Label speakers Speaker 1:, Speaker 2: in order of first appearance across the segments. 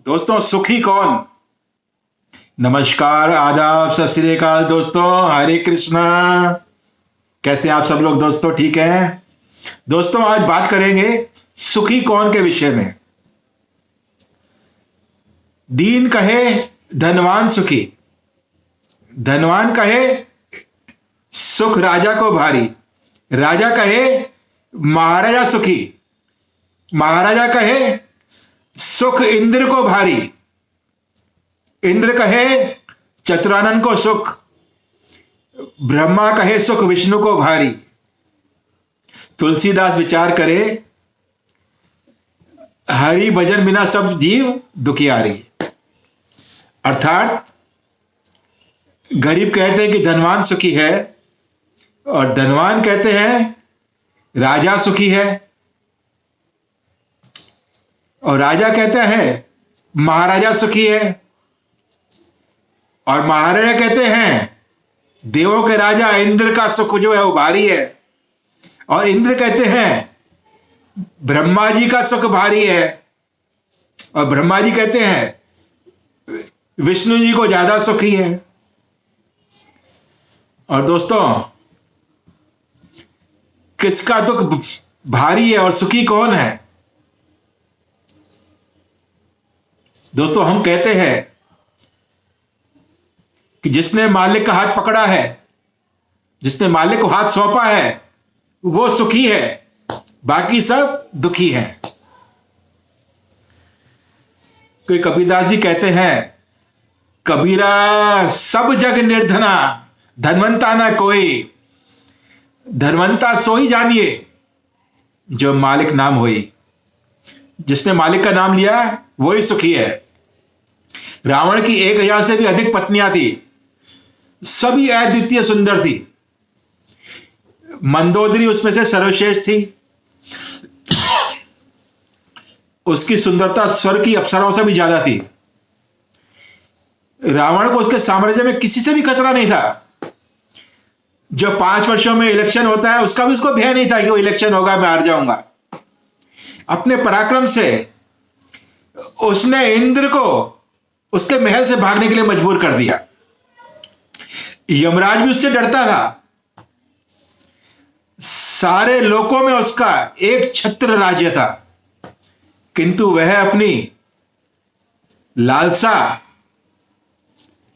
Speaker 1: दोस्तों, सुखी कौन? नमस्कार, आदाब, सत श्री अकाल दोस्तों, हरे कृष्णा। कैसे आप सब लोग दोस्तों? ठीक हैं दोस्तों? आज बात करेंगे सुखी कौन के विषय में। दीन कहे धनवान सुखी, धनवान कहे सुख राजा को भारी, राजा कहे महाराजा सुखी, महाराजा कहे सुख इंद्र को भारी, इंद्र कहे चतुरानन को सुख, ब्रह्मा कहे सुख विष्णु को भारी। तुलसीदास विचार करे, हरि भजन बिना सब जीव दुखियारी। अर्थात गरीब कहते हैं कि धनवान सुखी है, और धनवान कहते हैं राजा सुखी है, और राजा कहता है महाराजा सुखी है, और महाराजा कहते हैं देवों के राजा इंद्र का सुख जो है वो भारी है, और इंद्र कहते हैं ब्रह्मा जी का सुख भारी है, और ब्रह्मा जी कहते हैं विष्णु जी को ज्यादा सुखी है। और दोस्तों, किसका दुख भारी है और सुखी कौन है? दोस्तों, हम कहते हैं कि जिसने मालिक का हाथ पकड़ा है, जिसने मालिक को हाथ सौंपा है, वो सुखी है, बाकी सब दुखी हैं। कोई कबीरदास जी कहते हैं, कबीरा सब जग निर्धना, धनवंता ना कोई, धनवंता सोई जानिए जो मालिक नाम होई। जिसने मालिक का नाम लिया वही सुखी है। रावण की 1000 से भी अधिक पत्नियां थी, सभी अद्वितीय सुंदर थी। मंदोदरी उसमें से सर्वश्रेष्ठ थी। उसकी सुंदरता स्वर्ग की अप्सराओं से भी ज्यादा थी। रावण को उसके साम्राज्य में किसी से भी खतरा नहीं था। जो 5 वर्षों में इलेक्शन होता है उसका भी उसको भय नहीं था कि वो इलेक्शन होगा, मैं हार जाऊंगा। अपने पराक्रम से उसने इंद्र को उसके महल से भागने के लिए मजबूर कर दिया। यमराज भी उससे डरता था। सारे लोकों में उसका एक छत्र राज्य था, किंतु वह अपनी लालसा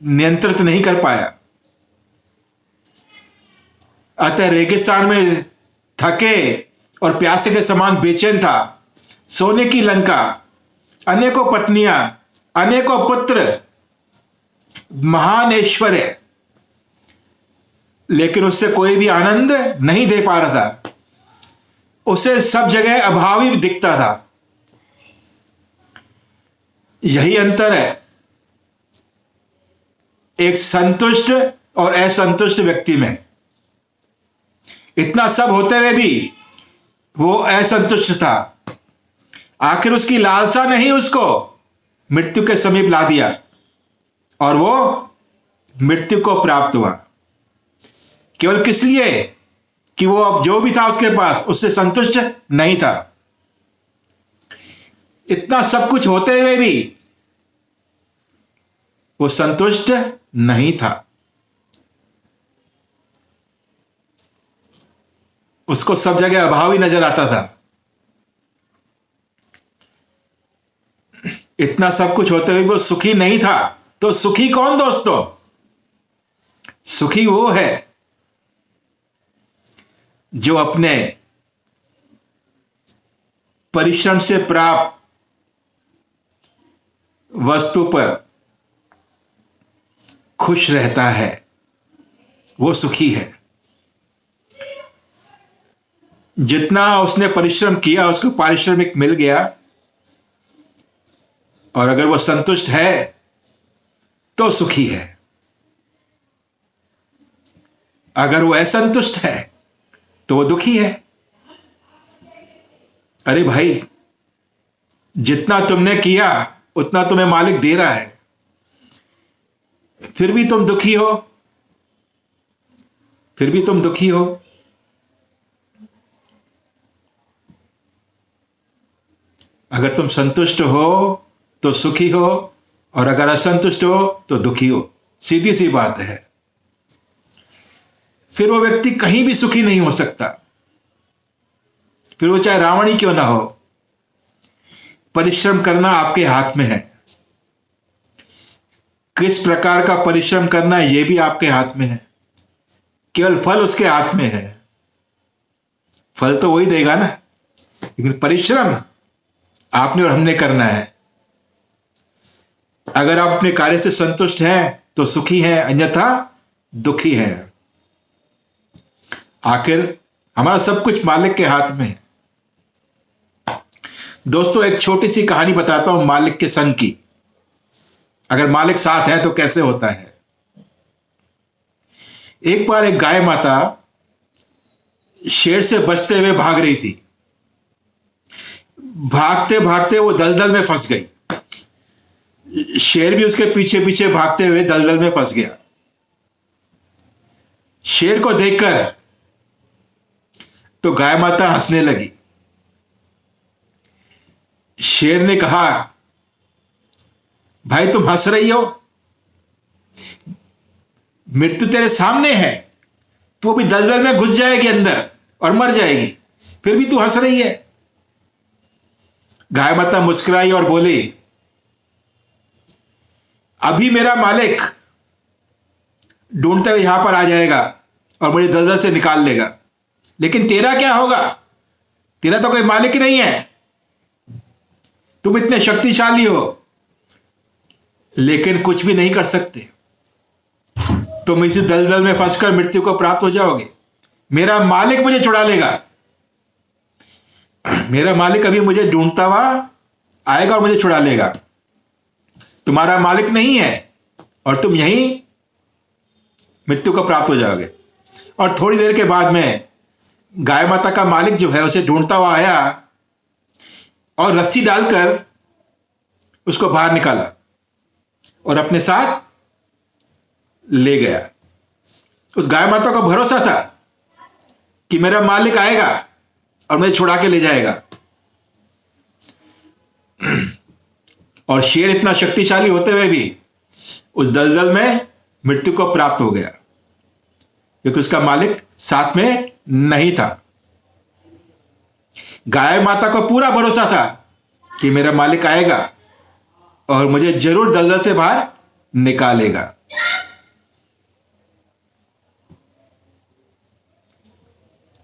Speaker 1: नियंत्रित नहीं कर पाया। अतः रेगिस्तान में थके और प्यासे के समान बेचैन था। सोने की लंका, अनेकों पत्नियां, अनेकों पुत्र, महान ऐश्वर्य, लेकिन उससे कोई भी आनंद नहीं दे पा रहा था। उसे सब जगह अभाव ही दिखता था। यही अंतर है एक संतुष्ट और असंतुष्ट व्यक्ति में। इतना सब होते हुए भी वो असंतुष्ट था। आखिर उसकी लालसा नहीं उसको मृत्यु के समीप ला दिया, और वो मृत्यु को प्राप्त हुआ। केवल किस लिए कि वो अब जो भी था उसके पास उससे संतुष्ट नहीं था। इतना सब कुछ होते हुए भी वो संतुष्ट नहीं था। उसको सब जगह अभाव ही नजर आता था। इतना सब कुछ होते हुए वो सुखी नहीं था। तो सुखी कौन दोस्तों? सुखी वो है जो अपने परिश्रम से प्राप्त वस्तु पर खुश रहता है, वो सुखी है। जितना उसने परिश्रम किया उसको पारिश्रमिक मिल गया, और अगर वो संतुष्ट है तो सुखी है। अगर वो असंतुष्ट है तो वो दुखी है। अरे भाई, जितना तुमने किया उतना तुम्हें मालिक दे रहा है, फिर भी तुम दुखी हो, फिर भी तुम दुखी हो। अगर तुम संतुष्ट हो तो सुखी हो, और अगर असंतुष्ट हो तो दुखी हो। सीधी सी बात है। फिर वो व्यक्ति कहीं भी सुखी नहीं हो सकता, फिर वो चाहे रावण ही क्यों ना हो। परिश्रम करना आपके हाथ में है। किस प्रकार का परिश्रम करना है यह भी आपके हाथ में है, केवल फल उसके हाथ में है। फल तो वही देगा ना, लेकिन परिश्रम आपने और हमने करना है। अगर आप अपने कार्य से संतुष्ट हैं तो सुखी हैं, अन्यथा दुखी हैं। आखिर हमारा सब कुछ मालिक के हाथ में है। दोस्तों, एक छोटी सी कहानी बताता हूं मालिक के संग की। अगर मालिक साथ है तो कैसे होता है। एक बार एक गाय माता शेर से बचते हुए भाग रही थी। भागते भागते वो दलदल में फंस गई। शेर भी उसके पीछे पीछे भागते हुए दलदल में फंस गया। शेर को देखकर तो गाय माता हंसने लगी। शेर ने कहा, भाई तुम हंस रही हो, मृत्यु तेरे सामने है, तू अभी दलदल में घुस जाएगी अंदर और मर जाएगी, फिर भी तू हंस रही है। गाय माता मुस्कुराई और बोली, अभी मेरा मालिक ढूंढते हुए यहां पर आ जाएगा और मुझे दलदल से निकाल लेगा, लेकिन तेरा क्या होगा? तेरा तो कोई मालिक नहीं है, तुम इतने शक्तिशाली हो लेकिन कुछ भी नहीं कर सकते। तुम इसी दलदल में फंसकर मृत्यु को प्राप्त हो जाओगे। मेरा मालिक मुझे छुड़ा लेगा। मेरा मालिक अभी मुझे ढूंढता हुआ आएगा और मुझे छुड़ा लेगा। तुम्हारा मालिक नहीं है और तुम यहीं मृत्यु को प्राप्त हो जाओगे। और थोड़ी देर के बाद में गाय माता का मालिक जो है उसे ढूंढता हुआ आया और रस्सी डालकर उसको बाहर निकाला और अपने साथ ले गया। उस गाय माता को भरोसा था कि मेरा मालिक आएगा और मुझे छुड़ा के ले जाएगा। और शेर इतना शक्तिशाली होते हुए भी उस दलदल में मृत्यु को प्राप्त हो गया, क्योंकि उसका मालिक साथ में नहीं था। गाय माता को पूरा भरोसा था कि मेरा मालिक आएगा और मुझे जरूर दलदल से बाहर निकालेगा।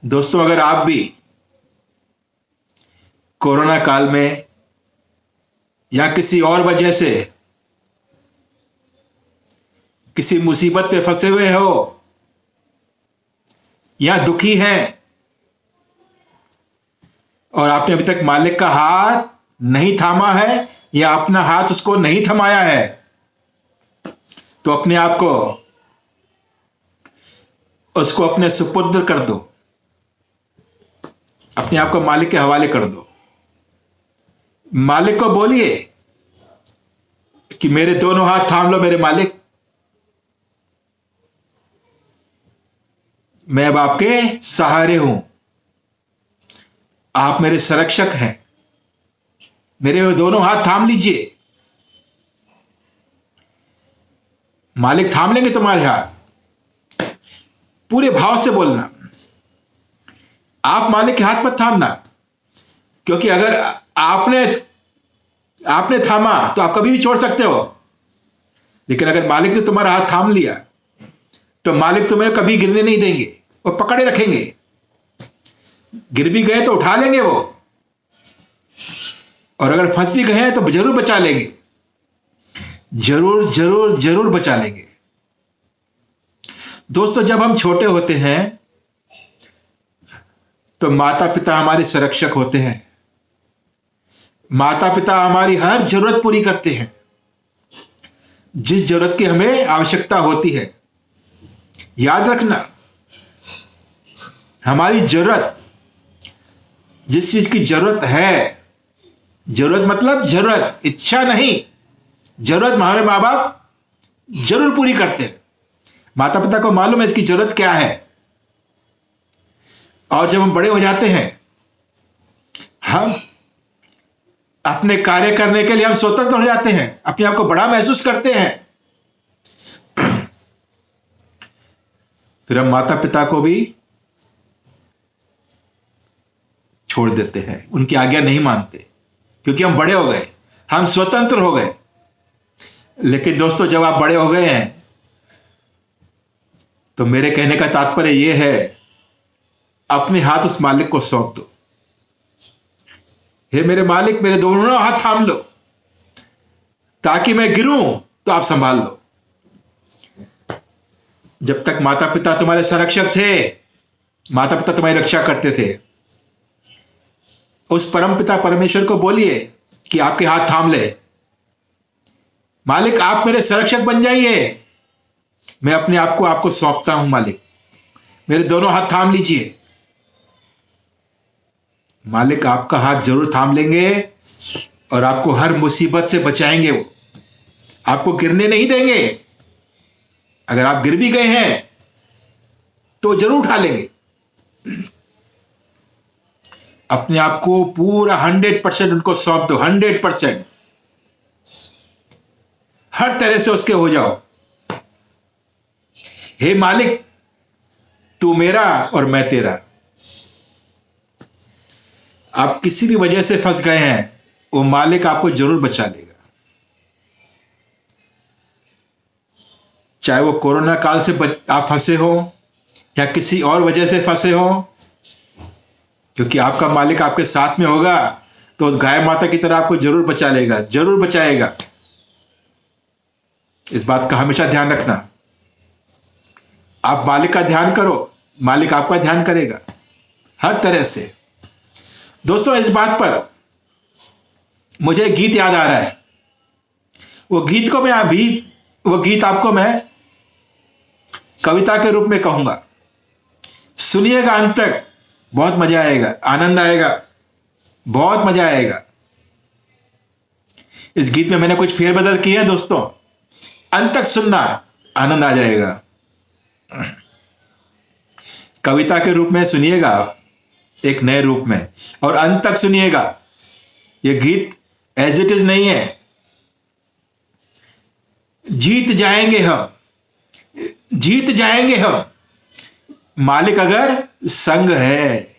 Speaker 1: दोस्तों, अगर आप भी कोरोना काल में या किसी और वजह से किसी मुसीबत में फंसे हुए हो या दुखी हैं और आपने अभी तक मालिक का हाथ नहीं थामा है या अपना हाथ उसको नहीं थमाया है, तो अपने आप को उसको अपने सुपुर्द कर दो, अपने आप को मालिक के हवाले कर दो। मालिक को बोलिए कि मेरे दोनों हाथ थाम लो मेरे मालिक, मैं अब आपके सहारे हूं, आप मेरे संरक्षक हैं, मेरे दोनों हाथ थाम लीजिए। मालिक थाम लेंगे तुम्हारे हाथ। पूरे भाव से बोलना, आप मालिक के हाथ मत थामना, क्योंकि अगर आपने थामा तो आप कभी भी छोड़ सकते हो, लेकिन अगर मालिक ने तुम्हारा हाथ थाम लिया तो मालिक तुम्हें कभी गिरने नहीं देंगे, वो पकड़े रखेंगे। गिर भी गए तो उठा लेंगे वो, और अगर फंस भी गए हैं तो जरूर बचा लेंगे, जरूर जरूर जरूर बचा लेंगे। दोस्तों, जब हम छोटे होते हैं तो माता पिता हमारे संरक्षक होते हैं। माता पिता हमारी हर जरूरत पूरी करते हैं, जिस जरूरत की हमें आवश्यकता होती है। याद रखना, हमारी जरूरत, जिस चीज की जरूरत है, जरूरत मतलब जरूरत, इच्छा नहीं, जरूरत हमारे माँ बाप जरूर पूरी करते हैं। माता पिता को मालूम है इसकी जरूरत क्या है। और जब हम बड़े हो जाते हैं, हम अपने कार्य करने के लिए हम स्वतंत्र हो जाते हैं, अपने आप को बड़ा महसूस करते हैं। फिर हम माता पिता को भी छोड़ देते हैं, उनकी आज्ञा नहीं मानते, क्योंकि हम बड़े हो गए, हम स्वतंत्र हो गए। लेकिन दोस्तों, जब आप बड़े हो गए हैं तो मेरे कहने का तात्पर्य यह है, अपने हाथ उस मालिक को सौंप दो। हे मेरे मालिक, मेरे दोनों हाथ थाम लो, ताकि मैं गिरूं तो आप संभाल लो। जब तक माता पिता तुम्हारे संरक्षक थे, माता पिता तुम्हारी रक्षा करते थे, उस परम पिता परमेश्वर को बोलिए कि आपके हाथ थाम ले। मालिक, आप मेरे संरक्षक बन जाइए, मैं अपने आप को आपको सौंपता हूं। मालिक, मेरे दोनों हाथ थाम लीजिए। मालिक आपका हाथ जरूर थाम लेंगे और आपको हर मुसीबत से बचाएंगे। वो आपको गिरने नहीं देंगे। अगर आप गिर भी गए हैं तो जरूर उठा लेंगे। अपने आप को पूरा 100% उनको सौंप दो। 100% हर तरह से उसके हो जाओ। हे मालिक, तू मेरा और मैं तेरा। आप किसी भी वजह से फंस गए हैं, वो मालिक आपको जरूर बचा लेगा। चाहे वो कोरोना काल से आप फंसे हो या किसी और वजह से फंसे हो, क्योंकि आपका मालिक आपके साथ में होगा तो उस गाय माता की तरह आपको जरूर बचा लेगा, जरूर बचाएगा। इस बात का हमेशा ध्यान रखना। आप मालिक का ध्यान करो, मालिक आपका ध्यान करेगा हर तरह से। दोस्तों, इस बात पर मुझे एक गीत याद आ रहा है। वो गीत आपको मैं कविता के रूप में कहूंगा। सुनिएगा अंत तक, बहुत मजा आएगा, आनंद आएगा, बहुत मजा आएगा। इस गीत में मैंने कुछ फेरबदल किए हैं दोस्तों, अंत तक सुनना, आनंद आ जाएगा। कविता के रूप में सुनिएगा आप, एक नए रूप में, और अंत तक सुनिएगा। यह गीत एज इट इज नहीं है। जीत जाएंगे हम, जीत जाएंगे हम, मालिक अगर संग है।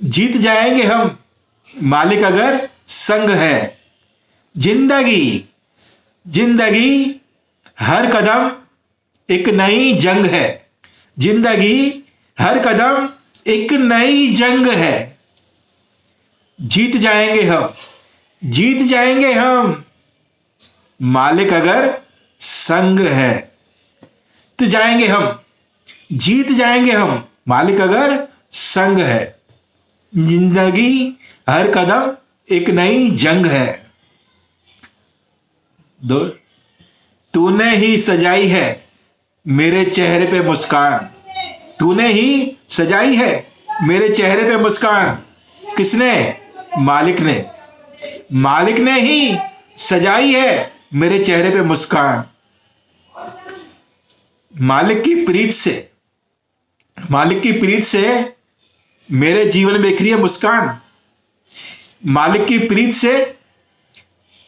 Speaker 1: जीत जाएंगे हम, मालिक अगर संग है। जिंदगी जिंदगी हर कदम एक नई जंग है। जिंदगी हर कदम एक नई जंग है। जीत जाएंगे हम, जीत जाएंगे हम, मालिक अगर संग है। तो जाएंगे हम, जीत जाएंगे हम, मालिक अगर संग है। जिंदगी हर कदम एक नई जंग है। तूने ही सजाई है मेरे चेहरे पे मुस्कान। तूने ही सजाई है मेरे चेहरे पे मुस्कान। किसने? मालिक ने। मालिक ने ही सजाई है मेरे चेहरे पे मुस्कान। मालिक की प्रीत से, मालिक की प्रीत से मेरे जीवन में बिखरी है मुस्कान। मालिक की प्रीत से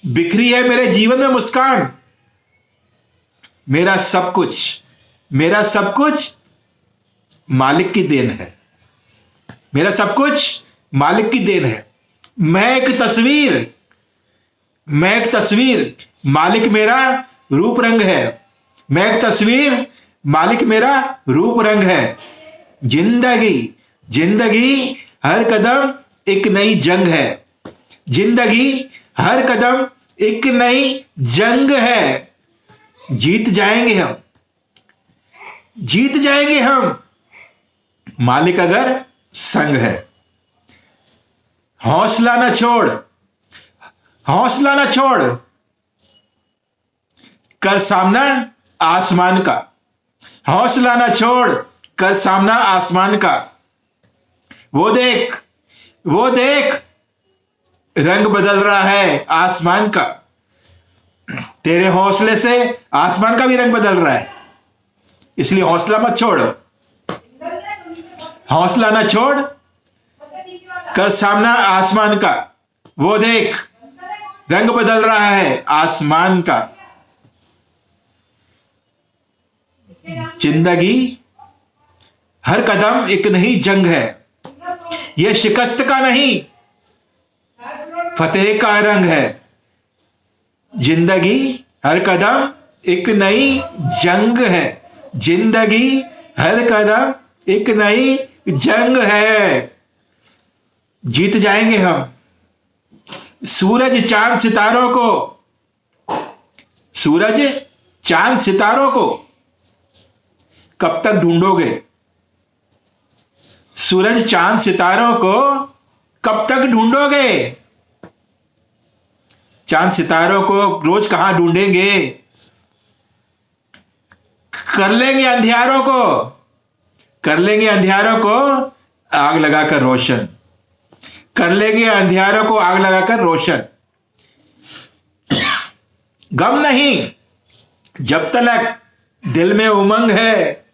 Speaker 1: बिखरी है मेरे जीवन में मुस्कान। मेरा सब कुछ, मेरा सब कुछ मालिक की देन है। मेरा सब कुछ मालिक की देन है। मैं एक तस्वीर, मैं एक तस्वीर, मालिक मेरा रूप रंग है। मैं एक तस्वीर, मालिक मेरा रूप रंग है। जिंदगी जिंदगी हर कदम एक नई जंग है। जिंदगी हर कदम एक नई जंग है। जीत जाएंगे हम, जीत जाएंगे हम, मालिक अगर संग है। हौसला ना छोड़, हौसला ना छोड़, कर सामना आसमान का। हौसला ना छोड़, कर सामना आसमान का। वो देख, वो देख, रंग बदल रहा है आसमान का। तेरे हौसले से आसमान का भी रंग बदल रहा है, इसलिए हौसला मत छोड़। हौसला ना छोड़, कर सामना आसमान का। वो देख, रंग बदल रहा है आसमान का। जिंदगी हर कदम एक नई जंग है, यह शिकस्त का नहीं फतेह का रंग है। जिंदगी हर कदम एक नई जंग है, जिंदगी हर कदम एक नई जंग है। जीत जाएंगे हम। सूरज चांद सितारों को, सूरज चांद सितारों को कब तक ढूंढोगे? सूरज चांद सितारों को कब तक ढूंढोगे? चांद सितारों को रोज कहां ढूंढेंगे? कर लेंगे अंधियारों को, कर लेंगे अंधियारों को आग लगाकर रोशन, कर लेंगे अंधियारों को आग लगाकर रोशन। गम नहीं जब तक दिल में उमंग है,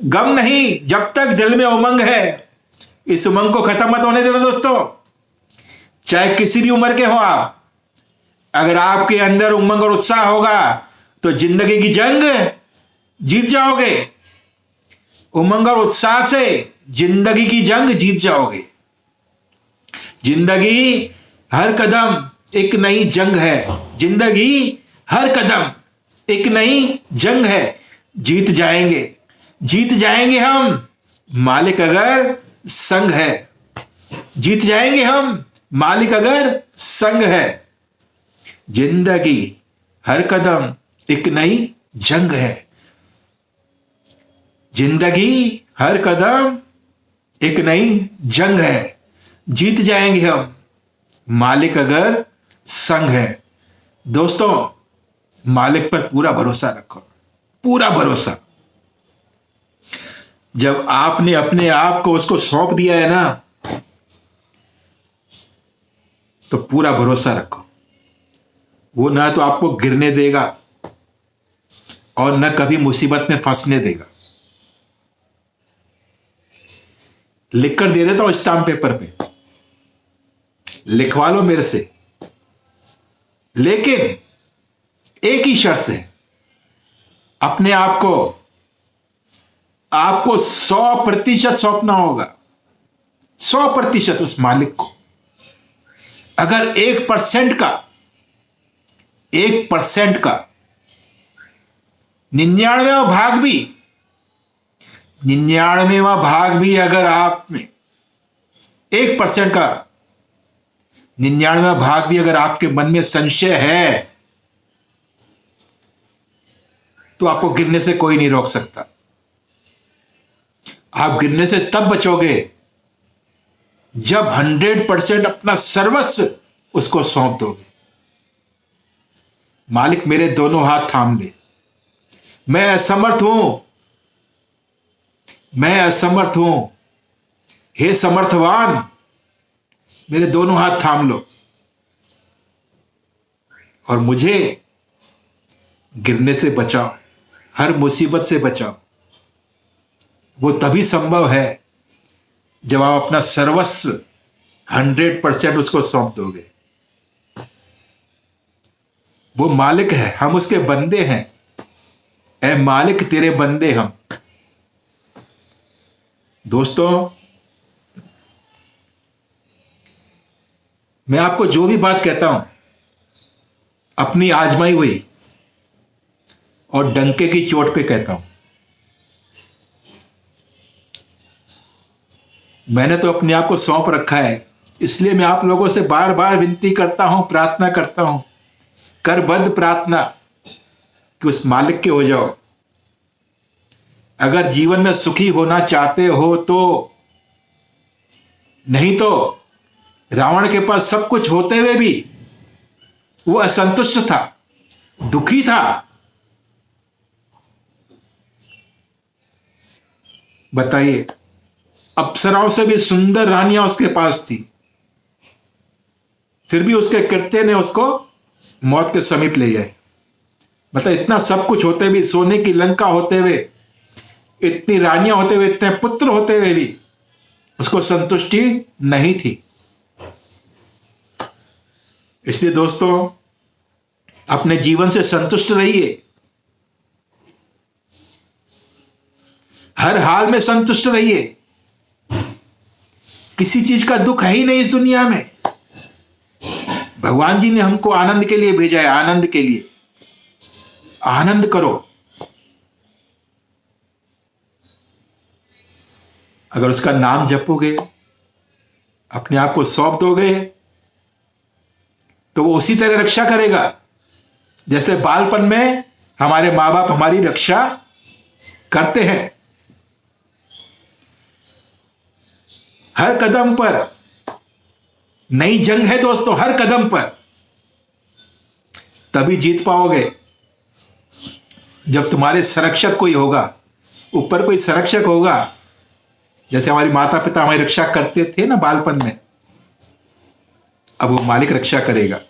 Speaker 1: गम नहीं जब तक दिल में उमंग है। इस उमंग को खत्म मत होने देना दोस्तों। चाहे किसी भी उम्र के हो आप, अगर आपके अंदर उमंग और उत्साह होगा तो जिंदगी की जंग जीत जाओगे। उमंग और उत्साह से जिंदगी की जंग जीत जाओगे। जिंदगी हर कदम एक नई जंग है, जिंदगी हर कदम एक नई जंग है। जीत जाएंगे, जीत जाएंगे हम, मालिक अगर संग है। जीत जाएंगे हम, मालिक अगर संग है। जिंदगी हर कदम एक नई जंग है, जिंदगी हर कदम एक नई जंग है। जीत जाएंगे हम, मालिक अगर संग है। दोस्तों, मालिक पर पूरा भरोसा रखो, पूरा भरोसा। जब आपने अपने आप को उसको सौंप दिया है ना, तो पूरा भरोसा रखो। वो ना तो आपको गिरने देगा और न कभी मुसीबत में फंसने देगा। लिखकर दे देता हूं स्टाम्प पेपर पे, लिखवा लो मेरे से। लेकिन एक ही शर्त है, अपने आप को आपको 100% सौंपना होगा, 100% उस मालिक को। अगर 1% का 99वां भाग भी 99वां भाग भी अगर आप में 1% का 99वां भाग भी अगर आपके मन में संशय है, तो आपको गिरने से कोई नहीं रोक सकता। आप गिरने से तब बचोगे जब 100% अपना सर्वस्व उसको सौंप दोगे। मालिक मेरे दोनों हाथ थाम ले, मैं असमर्थ हूं, मैं असमर्थ हूं। हे समर्थवान, मेरे दोनों हाथ थाम लो और मुझे गिरने से बचाओ, हर मुसीबत से बचाओ। वो तभी संभव है जब आप अपना सर्वस्व 100% उसको सौंप दोगे। वो मालिक है, हम उसके बंदे हैं। ऐ मालिक तेरे बंदे हम। दोस्तों, मैं आपको जो भी बात कहता हूं, अपनी आजमाई हुई और डंके की चोट पे कहता हूं। मैंने तो अपने आप को सौंप रखा है, इसलिए मैं आप लोगों से बार बार विनती करता हूं, प्रार्थना करता हूं, करबद्ध प्रार्थना कि उस मालिक के हो जाओ। अगर जीवन में सुखी होना चाहते हो तो, नहीं तो रावण के पास सब कुछ होते हुए भी वो असंतुष्ट था, दुखी था। बताइए, अप्सराओं से भी सुंदर रानियां उसके पास थी, फिर भी उसके कृत्य ने उसको मौत के समीप ले गए। मतलब इतना सब कुछ होते भी, सोने की लंका होते हुए, इतनी रानियां होते हुए, इतने पुत्र होते हुए भी उसको संतुष्टि नहीं थी। इसलिए दोस्तों, अपने जीवन से संतुष्ट रहिए, हर हाल में संतुष्ट रहिए। किसी चीज का दुख है ही नहीं इस दुनिया में। भगवान जी ने हमको आनंद के लिए भेजा है, आनंद के लिए। आनंद करो। अगर उसका नाम जपोगे, अपने आप को सौंप दोगे, तो वो उसी तरह रक्षा करेगा जैसे बालपन में हमारे माँ बाप हमारी रक्षा करते हैं। हर कदम पर नई जंग है दोस्तों, हर कदम पर। तभी जीत पाओगे जब तुम्हारे संरक्षक कोई होगा, ऊपर कोई संरक्षक होगा। जैसे हमारी माता पिता हमारी रक्षा करते थे ना बालपन में, अब वो मालिक रक्षा करेगा।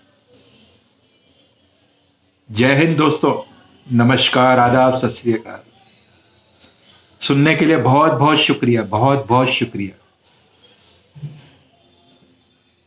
Speaker 1: जय हिंद दोस्तों, नमस्कार, आदाब, सत श्री अकाल। सुनने के लिए बहुत बहुत शुक्रिया, बहुत बहुत शुक्रिया।